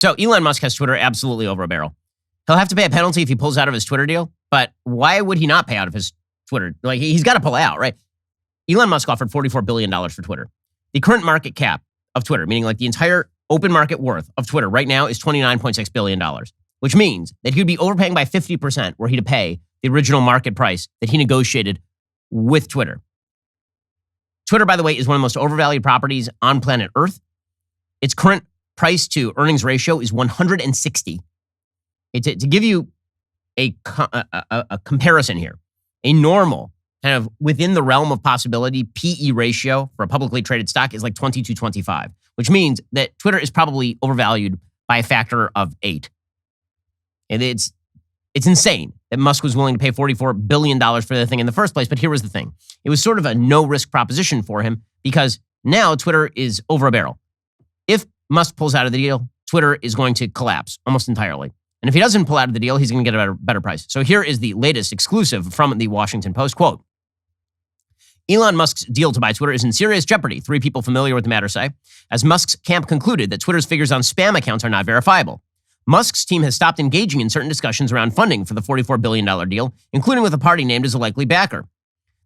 So Elon Musk has Twitter absolutely over a barrel. He'll have to pay a penalty if he pulls out of his Twitter deal, but why would he not pay out of his Twitter? Like, he's got to pull out, right? Elon Musk offered $44 billion for Twitter. The current market cap of Twitter, meaning like the entire open market worth of Twitter right now, is $29.6 billion, which means that he would be overpaying by 50% were he to pay the original market price that he negotiated with Twitter. Twitter, by the way, is one of the most overvalued properties on planet Earth. Its current price to earnings ratio is 160. To give you a comparison here, a normal kind of within the realm of possibility PE ratio for a publicly traded stock is like 20 to 25, which means that Twitter is probably overvalued by a factor of 8. And it's insane that Musk was willing to pay $44 billion for the thing in the first place. But here was the thing. It was sort of a no-risk proposition for him because now Twitter is over a barrel. If Musk pulls out of the deal, Twitter is going to collapse almost entirely. And if he doesn't pull out of the deal, he's going to get a better price. So here is the latest exclusive from the Washington Post. Quote, Elon Musk's deal to buy Twitter is in serious jeopardy, 3 people familiar with the matter say, as Musk's camp concluded that Twitter's figures on spam accounts are not verifiable. Musk's team has stopped engaging in certain discussions around funding for the $44 billion deal, including with a party named as a likely backer.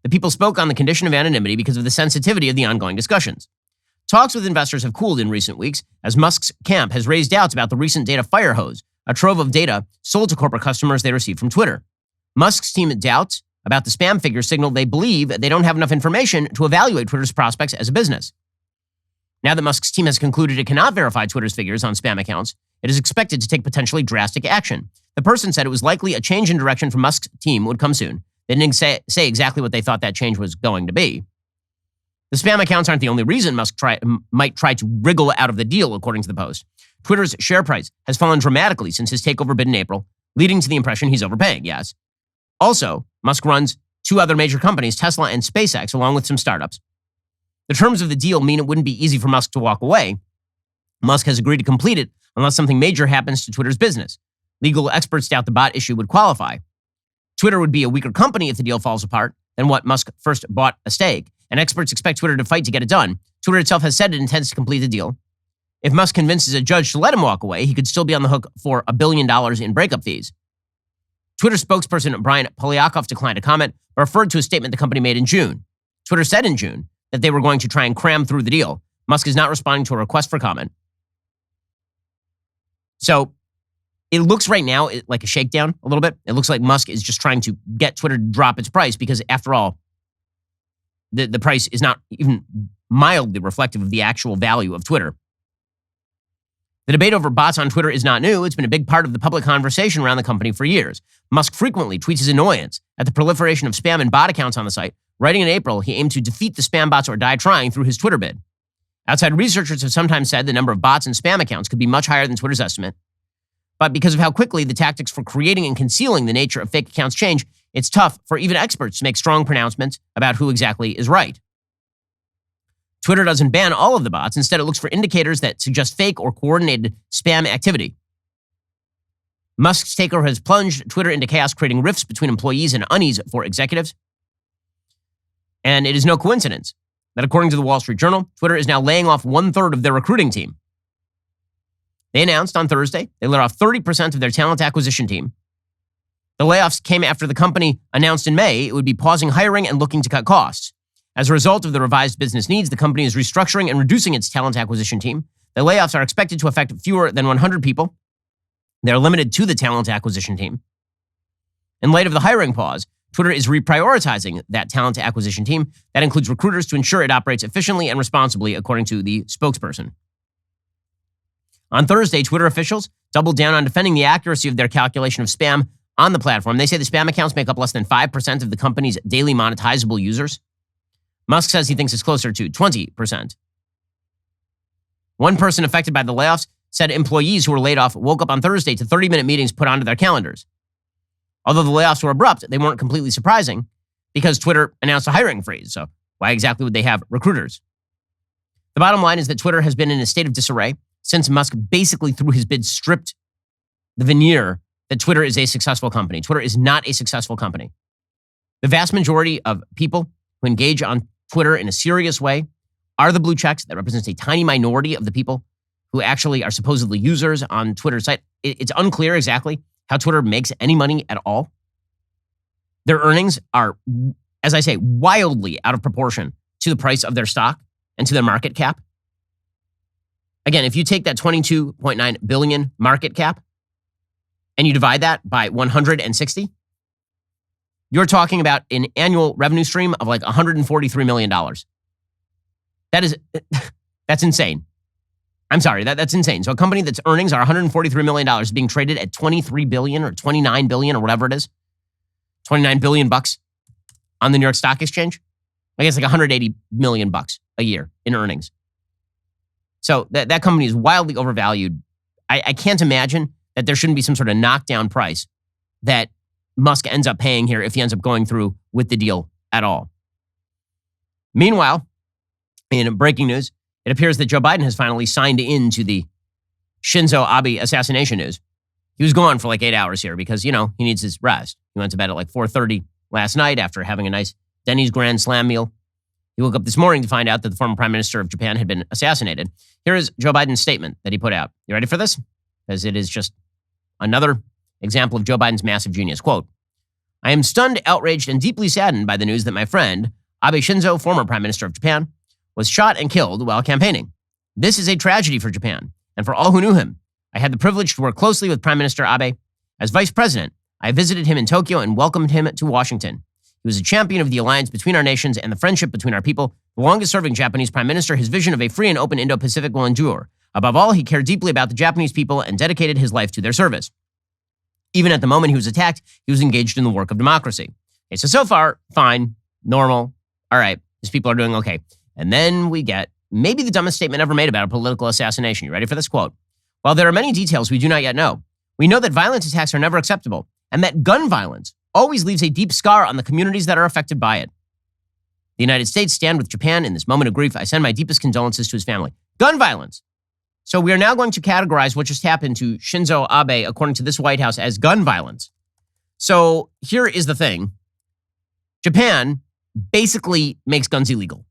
The people spoke on the condition of anonymity because of the sensitivity of the ongoing discussions. Talks with investors have cooled in recent weeks as Musk's camp has raised doubts about the recent data fire hose, a trove of data sold to corporate customers they received from Twitter. Musk's team doubts about the spam figures signal they believe they don't have enough information to evaluate Twitter's prospects as a business. Now that Musk's team has concluded it cannot verify Twitter's figures on spam accounts, it is expected to take potentially drastic action. The person said it was likely a change in direction from Musk's team would come soon. They didn't say exactly what they thought that change was going to be. The spam accounts aren't the only reason Musk might try to wriggle out of the deal, according to the Post. Twitter's share price has fallen dramatically since his takeover bid in April, leading to the impression he's overpaying, yes. Also, Musk runs 2 other major companies, Tesla and SpaceX, along with some startups. The terms of the deal mean it wouldn't be easy for Musk to walk away. Musk has agreed to complete it unless something major happens to Twitter's business. Legal experts doubt the bot issue would qualify. Twitter would be a weaker company if the deal falls apart than what Musk first bought a stake, and experts expect Twitter to fight to get it done. Twitter itself has said it intends to complete the deal. If Musk convinces a judge to let him walk away, he could still be on the hook for $1 billion in breakup fees. Twitter spokesperson Brian Polyakov declined to comment, but referred to a statement the company made in June. Twitter said in June that they were going to try and cram through the deal. Musk is not responding to a request for comment. So it looks right now like a shakedown a little bit. It looks like Musk is just trying to get Twitter to drop its price because, after all, the price is not even mildly reflective of the actual value of Twitter. The debate over bots on Twitter is not new. It's been a big part of the public conversation around the company for years. Musk frequently tweets his annoyance at the proliferation of spam and bot accounts on the site. Writing in April, he aimed to defeat the spam bots or die trying through his Twitter bid. Outside researchers have sometimes said the number of bots and spam accounts could be much higher than Twitter's estimate. But because of how quickly the tactics for creating and concealing the nature of fake accounts change, it's tough for even experts to make strong pronouncements about who exactly is right. Twitter doesn't ban all of the bots. Instead, it looks for indicators that suggest fake or coordinated spam activity. Musk's takeover has plunged Twitter into chaos, creating rifts between employees and unease for executives. And it is no coincidence that, according to the Wall Street Journal, Twitter is now laying off 1/3 of their recruiting team. They announced on Thursday they let off 30% of their talent acquisition team. The layoffs came after the company announced in May it would be pausing hiring and looking to cut costs. As a result of the revised business needs, the company is restructuring and reducing its talent acquisition team. The layoffs are expected to affect fewer than 100 people. They're limited to the talent acquisition team. In light of the hiring pause, Twitter is reprioritizing that talent acquisition team. That includes recruiters to ensure it operates efficiently and responsibly, according to the spokesperson. On Thursday, Twitter officials doubled down on defending the accuracy of their calculation of spam on the platform. They say the spam accounts make up less than 5% of the company's daily monetizable users. Musk says he thinks it's closer to 20%. One person affected by the layoffs said employees who were laid off woke up on Thursday to 30-minute meetings put onto their calendars. Although the layoffs were abrupt, they weren't completely surprising because Twitter announced a hiring freeze. So why exactly would they have recruiters? The bottom line is that Twitter has been in a state of disarray since Musk basically, through his bid, stripped the veneer that Twitter is a successful company. Twitter is not a successful company. The vast majority of people who engage on Twitter in a serious way are the blue checks. That represents a tiny minority of the people who actually are supposedly users on Twitter's site. It's unclear exactly how Twitter makes any money at all. Their earnings are, as I say, wildly out of proportion to the price of their stock and to their market cap. Again, if you take that 22.9 billion market cap and you divide that by 160, you're talking about an annual revenue stream of like $143 million. That's insane. I'm sorry, that's insane. So a company that's earnings are $143 million is being traded at 23 billion or 29 billion or whatever it is. 29 billion bucks on the New York Stock Exchange. I guess like 180 million bucks a year in earnings. So that company is wildly overvalued. I can't imagine that there shouldn't be some sort of knockdown price that Musk ends up paying here if he ends up going through with the deal at all. Meanwhile, in breaking news, it appears that Joe Biden has finally signed into the Shinzo Abe assassination news. He was gone for like 8 hours here because, he needs his rest. He went to bed at like 4:30 last night after having a nice Denny's Grand Slam meal. He woke up this morning to find out that the former prime minister of Japan had been assassinated. Here is Joe Biden's statement that he put out. You ready for this? Because it is just another example of Joe Biden's massive genius. Quote, I am stunned, outraged, and deeply saddened by the news that my friend, Abe Shinzo, former prime minister of Japan, was shot and killed while campaigning. This is a tragedy for Japan and for all who knew him. I had the privilege to work closely with Prime Minister Abe. As vice president, I visited him in Tokyo and welcomed him to Washington. He was a champion of the alliance between our nations and the friendship between our people. The longest-serving Japanese prime minister, his vision of a free and open Indo-Pacific will endure. Above all, he cared deeply about the Japanese people and dedicated his life to their service. Even at the moment he was attacked, he was engaged in the work of democracy. Okay, so far, fine, normal. All right, these people are doing okay. And then we get maybe the dumbest statement ever made about a political assassination. You ready for this quote? While there are many details we do not yet know, we know that violent attacks are never acceptable and that gun violence always leaves a deep scar on the communities that are affected by it. The United States stand with Japan in this moment of grief. I send my deepest condolences to his family. Gun violence. So we are now going to categorize what just happened to Shinzo Abe, according to this White House, as gun violence. So here is the thing. Japan basically makes guns illegal.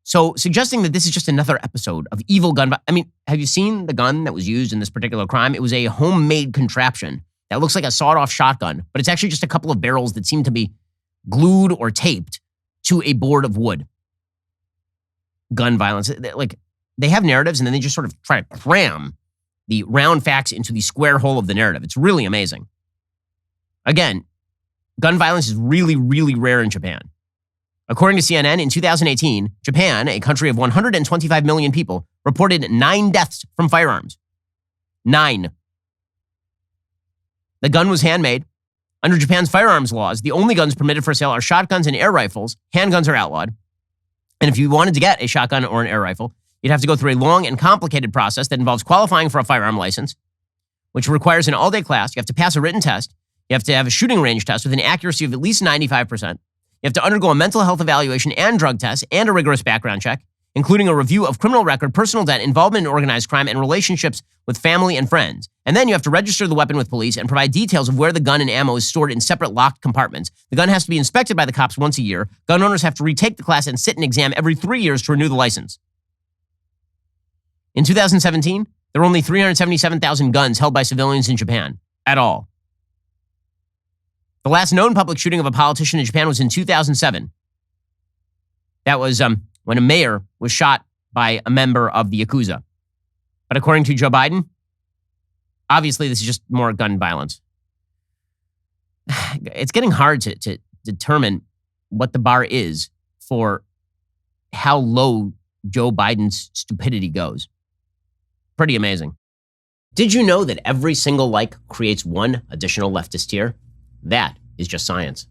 So suggesting that this is just another episode of evil gun violence. I mean, have you seen the gun that was used in this particular crime? It was a homemade contraption that looks like a sawed-off shotgun, but it's actually just a couple of barrels that seem to be glued or taped to a board of wood. Gun violence. Like, they have narratives and then they just sort of try to cram the round facts into the square hole of the narrative. It's really amazing. Again, gun violence is really, really rare in Japan. According to CNN, in 2018, Japan, a country of 125 million people, reported 9 deaths from firearms. 9. The gun was handmade. Under Japan's firearms laws, the only guns permitted for sale are shotguns and air rifles. Handguns are outlawed. And if you wanted to get a shotgun or an air rifle, you'd have to go through a long and complicated process that involves qualifying for a firearm license, which requires an all-day class. You have to pass a written test. You have to have a shooting range test with an accuracy of at least 95%. You have to undergo a mental health evaluation and drug test and a rigorous background check, including a review of criminal record, personal debt, involvement in organized crime, and relationships with family and friends. And then you have to register the weapon with police and provide details of where the gun and ammo is stored in separate locked compartments. The gun has to be inspected by the cops once a year. Gun owners have to retake the class and sit an exam every 3 years to renew the license. In 2017, there were only 377,000 guns held by civilians in Japan at all. The last known public shooting of a politician in Japan was in 2007. That was when a mayor was shot by a member of the Yakuza. But according to Joe Biden, obviously this is just more gun violence. It's getting hard to determine what the bar is for how low Joe Biden's stupidity goes. Pretty amazing. Did you know that every single like creates one additional leftist tier? That is just science.